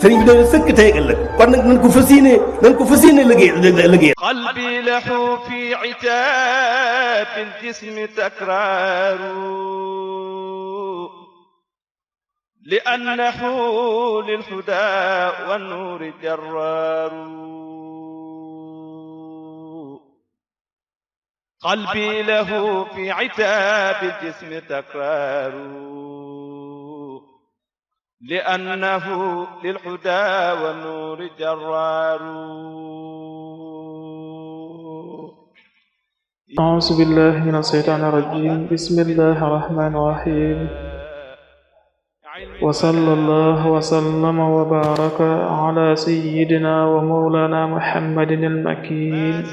sëriñ bi doon sëkk tey ak ëllëg kon nag nañ ko fas yéene liggéey qalbi lahu fi itaab al-jismi takraaru li'annahu lil-hudaa wan-nuuri jarraaru qalbi lahu fi itaab al-jismi takraaru لأنه للهدى والنور جرار أعوذ بالله من الشيطان الرجيم بسم الله الرحمن الرحيم وصلى الله وسلم وبارك على سيدنا ومولانا محمد المكين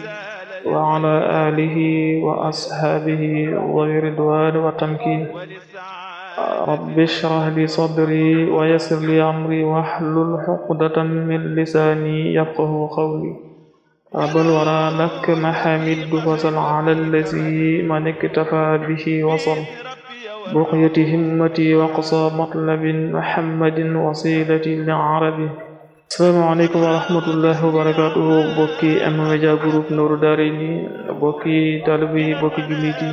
وعلى آله وأصحابه ذوي الرضوان والتمكين rabbi shrah li sadri wa yassir li amri wahlul uqdatan min lisani yafqahu qawli abal wara lak mahamid fasal ala allazi man iktafa bihi wasal buqyati himmati wa qasa matlabin muhammadin wasilati li arabi assalaamu aleykum wa rahmatullahi wa barakatuhu bokki M-Media Group Nourou Darayni bokki talibi bokki julliti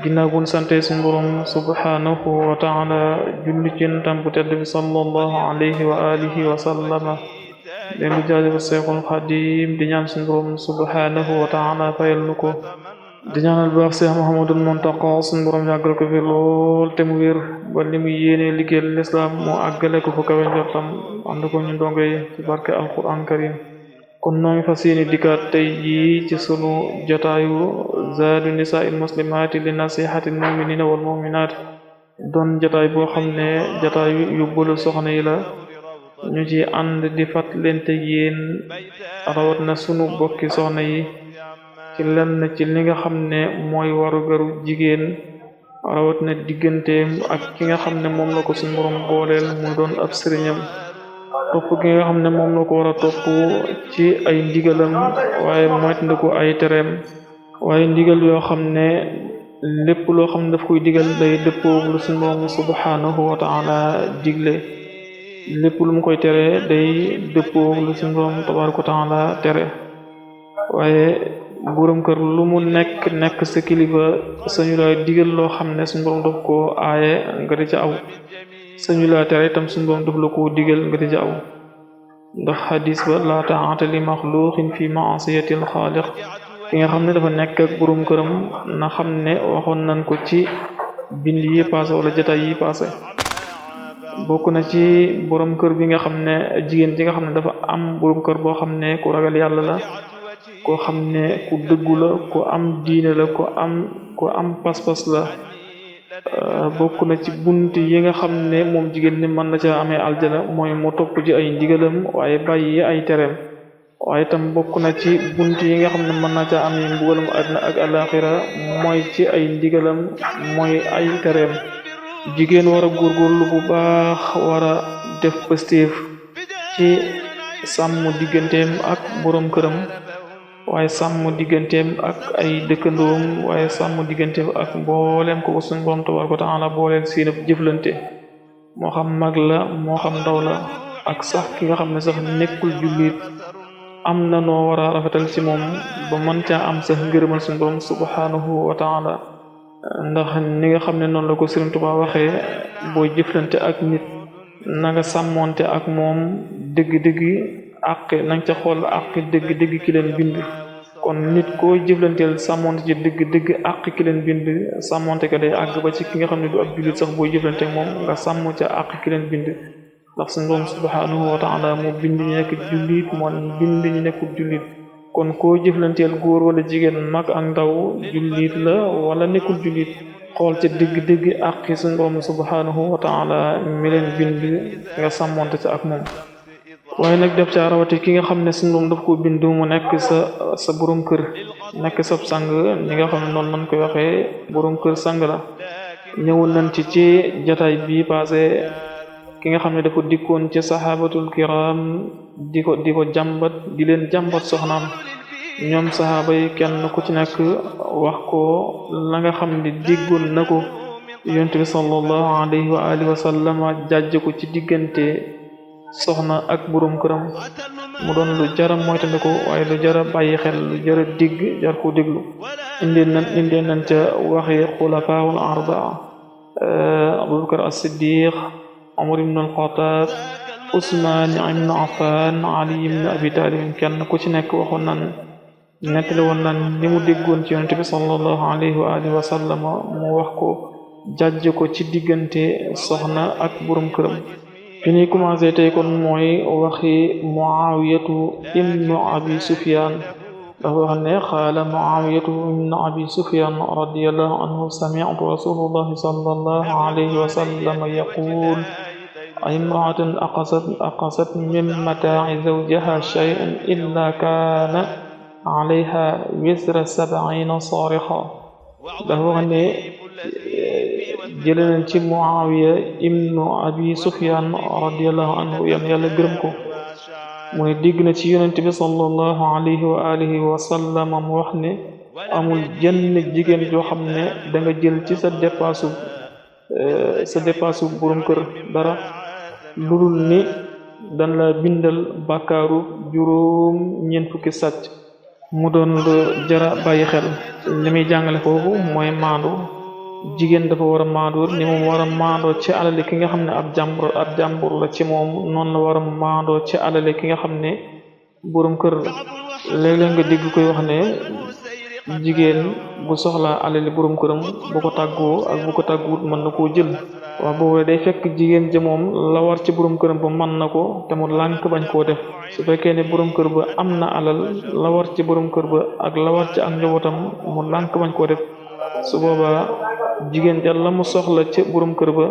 ginnaaw bu ñu sante suñu Boroom subhanahu wa ta'ala julli ci Yonentam bu tedd bi sallallahu alayhi wa alihi wa sallama leen di jaajëfal Seexul Xadiim di ñaan suñu Boroom subhanahu wa ta'ala fayal nu ko di ñaanal baax Seex Muhammadul Muntaqa suñu Boroom yàggal ko fi lool te mu wér ba li mu yéene liggéeyal lislaam mu àggale ko fu kawe njortam ànd ko ñu ndongo yi ci barke alquran karim kon noo ngi fas yéene dikkaat tey jii ci sunu jotaayu zaadu nisaa'il muslimaati li nasihatil mu'minina wal mu'minaat doon jotaay boo xam ne jotaayu yóbbalu soxna yi la ñu ci ànd di fàttalante yéen rawat na sunu bokki soxna yi ci lenn ci li nga xam ne mooy warugaru jigéen rawat na digganteem ak ki nga xam ne moom la ko suñu borom booleel mu doon ab sëriñam topp gi nga xam ne moom la ko war a topp ci ay ndigalam waaye moytandiku ay tereem waaye ndigal yoo xam ne lépp loo xam ne daf koy digal day dëppoo lu suñu Boroom subhanahu wa ta'ala digle lépp lu mu koy tere day dëppoo lu suñu Boroom tabaraka wa ta'ala tere waaye borom kër lu mu nekk sa kilifa sañu la digal loo xam ne suñu Boroom daf ko aaye nga di ca aw sañu la tere itam suñu Boroom daf la ko digal nga di ca aw ndax xadis ba la ta'ata li maxluqin fi ma'siyatil xaaliq ki nga xam ne dafa nekk ak borom këram na xam ne waxoon nañ ko ci bind yi passé wala jotaay yi passé bokk na ci borom kër bi nga xam ne jigéen ji nga xam ne dafa am borom kër boo xam ne ku ragal yàlla la koo xam ne ku dëggu la ku am diine la ku am pas-pas la bokk na ci bunt yi nga xam ne moom jigéen ni mën na ca amee aljana mooy mu topp ci ay ndigalam waaye bàyyi ay tereem waaye itam bokk na ci bunt yi nga xam ne mën na ca amee mbugalam àddina ak alaxira mooy ci ay ndigalam mooy ay tereem jigéen war a góorgóorlu bu baax war a def pëstéef ci sàmm digganteem ak borom këram waaye sàmm digganteem ak ay dëkkandoom waaye sàmm digganteem ak mbooleem ko suñu Boroom tabaaraka wa ta'ala booleel seen jëflante moo xam mag la moo xam ndaw la ak sax ki nga xam ne sax nekkul jullit am na noo war a rafetal ci moom ba mën caa am sax ngërëmal suñu Boroom subhanahu wa ta'ala ndax ni nga xam ne noonu la ko Sëriñ Tuubaa waxee boo jëflante ak nit na nga sàmmonte ak moom dëgg-dëgg àq nañ ca xool àq dëgg-dëgg ki leen bind kon nit koo jëflanteel sàmmonte ci dëgg-dëgg àq ki leen bind sàmmonte ka day àgg ba ci ki nga xam ne du ab jullit sax booy jëflante ak moom nga sàmm ca àq ki leen bind ndax suñu Boroom subhanahu wa ta'ala moo bind ñi nekk jullit moo bind ñi nekkul jullit kon koo jëflanteel góor wala jigéen mag ak ndaw jullit la wala nekkul jullit xool ca dëgg-dëgg àqi suñu Boroom subhanahu wa ta'ala mi leen bind nga sàmmonte ca ak moom waaye nag def ca rawati ki nga xam ne suñu Boroom daf ko bind mu nekk sa borom kër nekk sab sang ñi nga xam ne noonu lañ koy waxee borom kër sang la ñëwoon nañ ci jataay bi passé ki nga xam ne dafa dikkoon ci sahabatul kiram di ko jàmbat di leen jàmbat soxnaam ñoom sahaaba yi kenn ku ci nekk wax ko la nga xam ne déggoon na ko yonent bi sallallahu alayhi wa alihi wa sallam jàjj ko ci diggante soxna ak borom këram mu doon lu jara moytandiku waaye lu jara bàyyi xel lu jara digg jar ko diglu indee nañ ca waxi xulafaawul arbaa Abubakar as-Siddiq Umar ibn al-Khattab Usmaan ibn Affan Ali ibn Abi Talib kenn ku ci nekk waxoon nan nettali woon nan ni mu déggoon ci yonent bi sallallahu alayhi wa alihi wa sallam mu wax ko jàjj ko ci diggante soxna ak borom këram fi ñuy commencé tey kon mooy waxi Muawiyatu ibnu Abi Sufyan dafa wax ne qaala Muawiyatu ibnu Abi Sufyan radiyallahu anhu sami'tu rasulullahi sallallahu alayhi wa sallam yaqul imra'atun aqasat min mataa'i zawjiha shay'an illa kaana alayha wisra 70 saarixa dafa wax ne jële nañ ci Muawiya ibnu Abi Sufyan radiyallahu anhu yàlla gërëm ko mu ne dégg na ci yonent bi sallallahu alayhi wa alihi wa sallam mu wax ne amul jenn jigéen joo xam ne da nga jël ci sa dépasse borom kër dara ludul ni dan la bindal bàkkaaru juróom ñeent fukki sàcc mu doon lu jara bàyyi xel li muy jàngale foofu mooy maandu jigéen dafa war a maandu ni moom war a maandoo ci alali ki nga xam ne ab jàmbur la ci moom noonu la war a maandoo ci alali ki nga xam ne borom kër léeg-léeg nga dégg koy wax ne jigéen bu soxlaa alali borom këram bu ko tàggoo ak bu ko tàgguwut mën na koo jël waaw boobu day fekk jigéen ja moom la war ci borom këram ba mën na ko te mu lànk bañ koo def su fekkee ne borom kër ba am na alal la war ci borom kër ba ak la war ci ak njabootam mu lànk bañ koo def su boobaa jigéen ja la mu soxla ca borom kër ba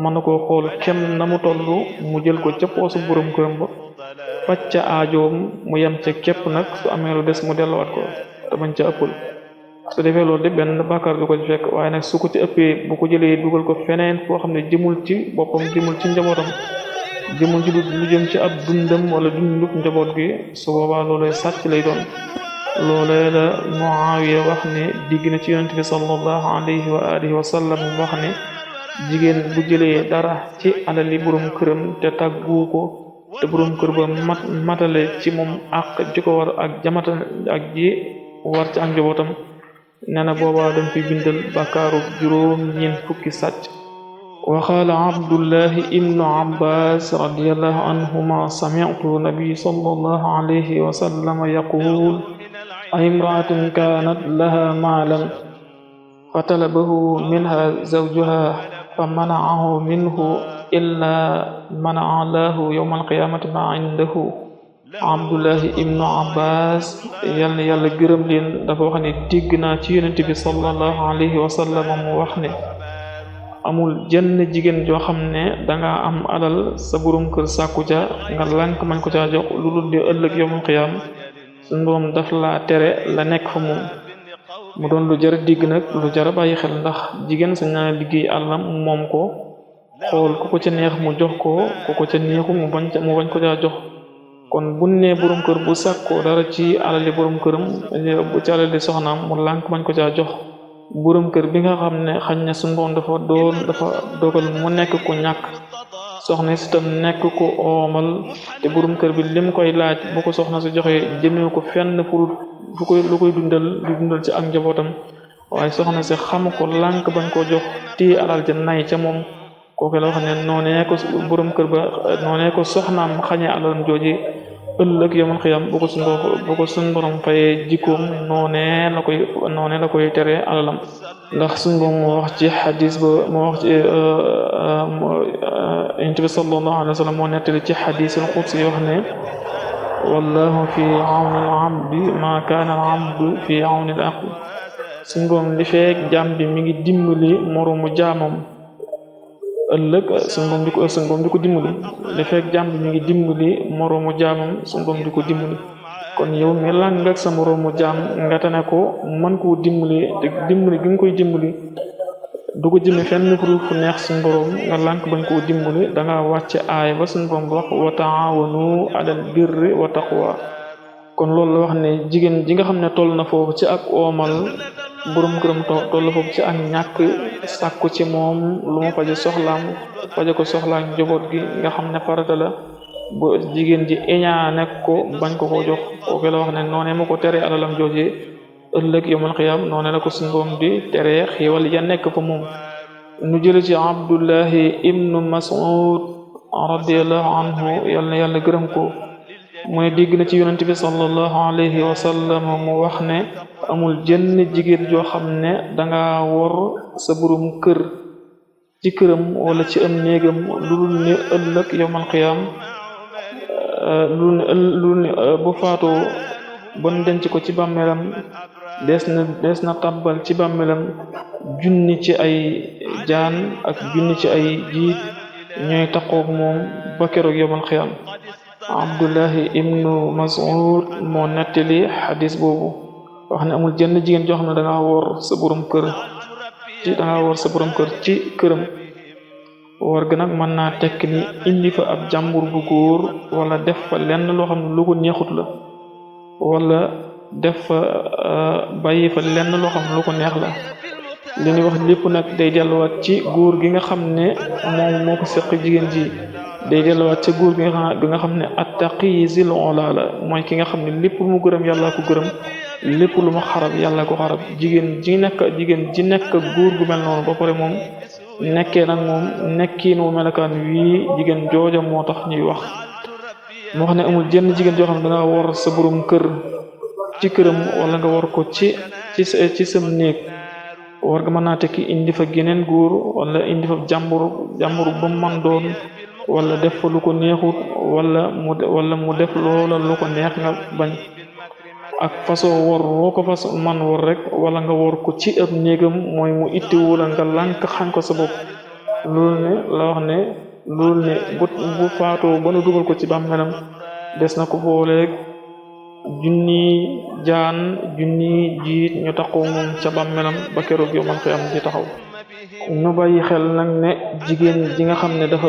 mën na koo xool kem na mu toll mu jël ko ca poosu borom këram ba faj ca aajoom mu yem ca képp nag su amee lu des mu delluwaat ko te bañ ca ëppul su defee loolu de benn bàkkaar du ko ci fekk waaye nag su ko ci ëppee bu ko jëlee dugal ko feneen foo xam ne jëmul ci boppam jëmul ci njabootam jëmul ci lu jëm ci ab dundam wala dundub njaboot gi su boobaa loolay sàcc lay doon loolee la Muawiya wax ne digg na ci yonent bi sallallahu alayhi wa alihi wa sallam wax ne jigéen bu jëlee dara ci alali borom këram te tàggu ko te borom kër ba matale ci moom ak ji ko war ak jamata ak ji war ci ak njabootam nee na boobaa dañ fi bindal bàkkaaru juróom ñeent fukki sàcc wa qaala Abdullahi ibnu Abbas radiyallahu anhuma sami'tu nabi sallallahu alayhi wa sallam yaqul imra'atun kaanat laha maalan fatalabahu minha zawjuha famana'ahu minhu illa mana'a lahu yawma alqiyamati ma indahu Abdullahi ibnu Abbas yal na yàlla gërëm leen dafa wax ne dégg naa ci yonent bi sallallahu alayhi wa sallam mu wax ne amul jenn jigéen joo xam ne danga am alal sa borom kër sàkku ca nga lànk mañ ko caa jox lu dul di ëllëg yawmal qiyaam suñu borom daf laa tere la nekk fa moom mu doon lu jar digg nag lu jar bàyyi xel ndax jigéen sañ naa liggéey àllam moom ko xool ku ko ca neex mu jox ko ku ko ca neexu mu bañ ko caa jox kon bu ne borom kër bu sàkkoo dara ci alali borom këram bu ci alali soxnaam mu lànk bañ ko caa jox borom kër bi nga xam ne xañ na suñu borom dafa dogal mu nekk ku ñàkk soxna si tam nekk ku oomal te borom kër bi lim koy laaj bu ko soxna si joxee jëmee ko fenn pour lu koy dundal ci ak njabootam waaye soxna si xam ko lànk bañ ko jox téye alal ja nay ca moom kooku la wax ne noonee ko borom kër ba noonee ko soxnaam xañee alalam jooji ëllëg yawmal qiyaam bu ko suñ borom fayee jikkoom noonee la koy tere alalam ndax suñ borom moo wax ci xadis ba moo wax ci Yonent bi sallallahu alayhi wa sallam moo nettali ci xadisul qudsi wax ne wallahu fi awni al-abdi ma kaana al-abdu fi awni al-axi suñ borom li feek jaam bi mi ngi dimbali moroomu jaamam ëllëg suñ borom di ko dimbali li fekk jàmm bi mi ngi dimbali moroomu jaamam suñ borom di ko dimbali kon yow mi làng ak sa moroomu jaam nga tane ko mën koo dimbali te dimbali gi nga koy dimbali du ko jëme fenn fu neex suñ borom nga lànk bañ koo dimbali da nga wàcce aay ba suñ borom wax wa taawanu alal birri wa taqwa kon loolu la wax ne jigéen ji nga xam ne toll na foofu ci ak oomal borom këram toll foofu ci ak ñàkk sàkku ci moom lu mu faje ko soxlaam njaboot gi nga xam ne farata la bu jigéen ji iñaane ko bañ ko jox kooku la wax ne noone ma ko tere alalam jooje ëllëg yawmal qiyaam noone la ko suñu borom di tere xéewal ya nekk fa moom. nu jële ci Abdullahi ibnu Mas'ud radiyallahu anhu yal na yàlla gërëm ko mu ne dégg na ci yonent bi sallallahu alayhi wa sallam mu wax ne amul jenn jigéen joo xam ne danga wor sa borom kër ci këram wala ci am néegam lu dul ne ëllëg yawmal qiyaam lu ne bu faatoo bon denc ko ci bàmmeelam des na tàbbal ci bàmmeelam junni ci ay jaan ak junni ci ay jiit ñooy taqoog moom ba keroog yawmal qiyaam. Abdullahi ibnu Mas'ud moo nettali xadis boobu wax ne amul jenn jigéen joo xam ne danga wor sa borom kër ci këram. war ga nag mën naa tekk ni indi fa ab jàmbur bu góor wala def fa lenn loo xam ne lu ko neexut la wala def fa bàyyi fa lenn loo xam ne lu ko neex la. li ñuy wax lépp nag day delluwaat ci góor gi nga xam ne moom moo ko seq jigéen ji day delluwaat ci góor gi nga xam ne attaqi zil ola la mooy ki nga xam ne lépp lu mu gërëm yàlla ko gërëm lépp lu mu xarab yàlla ko xarab jigéen ji nekk góor gu mel noonu ba pare moom nekkee nag moom nekkiin wu melakaan wii jigéen jooja moo tax ñuy wax. moo xam ne amul jenn jigéen joo xam ne danga war sa borom kër ci këram wala nga war ko ci sam néeg war nga mën naa tekki indi fa geneen góor wala indi fa jàmbur ba man doon wala def fa lu ko neexut wala mu def loola lu ko neex nga bañ ak façon wor woo ko fas man wor rek wala nga wor ko ci ab néegam mooy mu itti wala nga lànk xañ ko sa bopp. loolu ne bu faatoo ba nu dugal ko ci bàmmeelam des na ko booleeg junni jaan junni jiit ñu taxaw moom ca bàmmeelam ba keroog yawmal qiyaam di taxaw. nu bàyyi xel nag ne jigéen ji nga xam ne dafa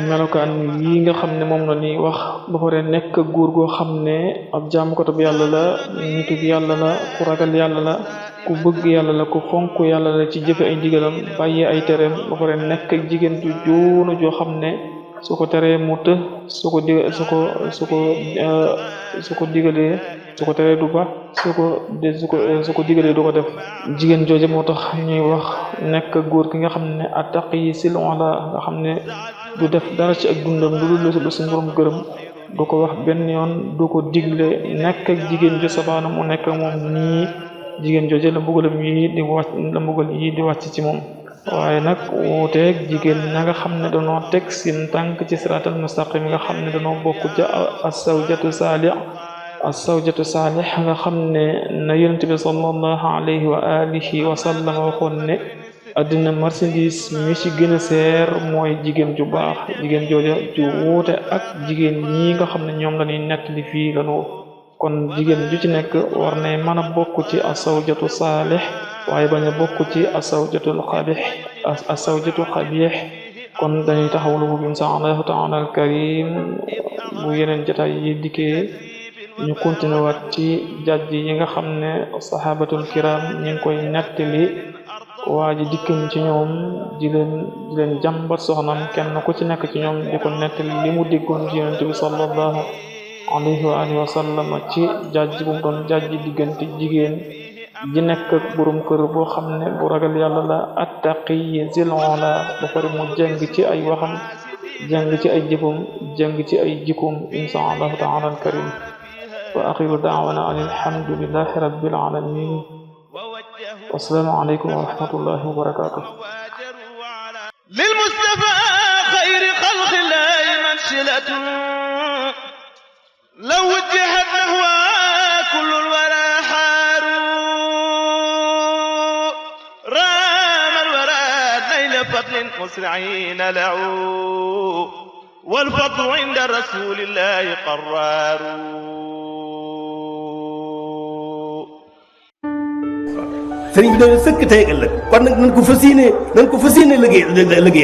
melokaan yi nga xam ne moom la ñuy wax ba pare nekk góor goo xam ne ab jaamukatu bu yàlla la nitu yàlla la ku ragal yàlla la ku bëgg yàlla la ku fonk yàlla la ci jëfe ay ndigalam bàyyi ay tereem ba pare nekk jigéen ju joona joo xam ne su ko teree mu të su ko digalee su ko teree du ba su ko digalee du ko def. jigéen jooje moo tax ñuy wax nekk góor ki nga xam ne attaqi sil ola nga xam ne du def dara ci ak dundam lu dul lu suñu borom gërëm du ko wax benn yoon du ko digle nekk ak jigéen jo sabaana mu nekk moom nii jigéen jooje la mbugal yi di wàcc ci moom. waaye nag wuuteeg jigéen ña nga xam ne dañoo teg seen tànk ci siraatal mustaqim nga xam ne dañoo bokk ca as-zawjatu saalih nga xam ne na yonent bi sallallahu alayhi wa alihi wa sallam waxoon ne addina marchandise mi ci gën a seer mooy jigéen ju baax. jigéen jooja ju wuute ak jigéen ñi nga xam ne ñoom la ñuy nettali fii lañu kon jigéen ju ci nekk war ne mën a bokk ci as-zawjatu saalih waaye bañ a bokk ci as-zawjatu xabiix. kon dañuy taxawlu bu insha Allahu ta'ala al-karim bu yeneen jotaay yi dikkee ñu continué waat ci jajj yi nga xam ne sahabatul kiram ñi ngi koy nettali waa ji dikkañ ci ñoom di leen jàmbat soxnam kenn ku ci nekk ci ñoom di ko nettali li mu déggoon ci yonent bi sallallahu alayhi wa alihi wa sallam ci jajj bu mu doon jajj diggante jigéen ji nekk ak borom kër boo xam ne bu ragal yàlla la attaqi zilon la ba pare mu jàng ci ay waxam jàng ci ay jëfam jàng ci ay jikkoom insha allahu ta'ala al-karim. wa axiru da'wana alhamdulillahi rabbil alamin wassalaamu alaykum wa rahmatullahi wa barakatuh. lil mustafa xayri xalqillahi mansilatun law wujjihat nahwa kullul wara xaaru raamal wara nayla fadlin musri'ina lahu wal fadlu inda rasulillahi qarraaru. sëriñ bi doon sëkk tey ëllëg kon nag nañ ko fas yéene liggéey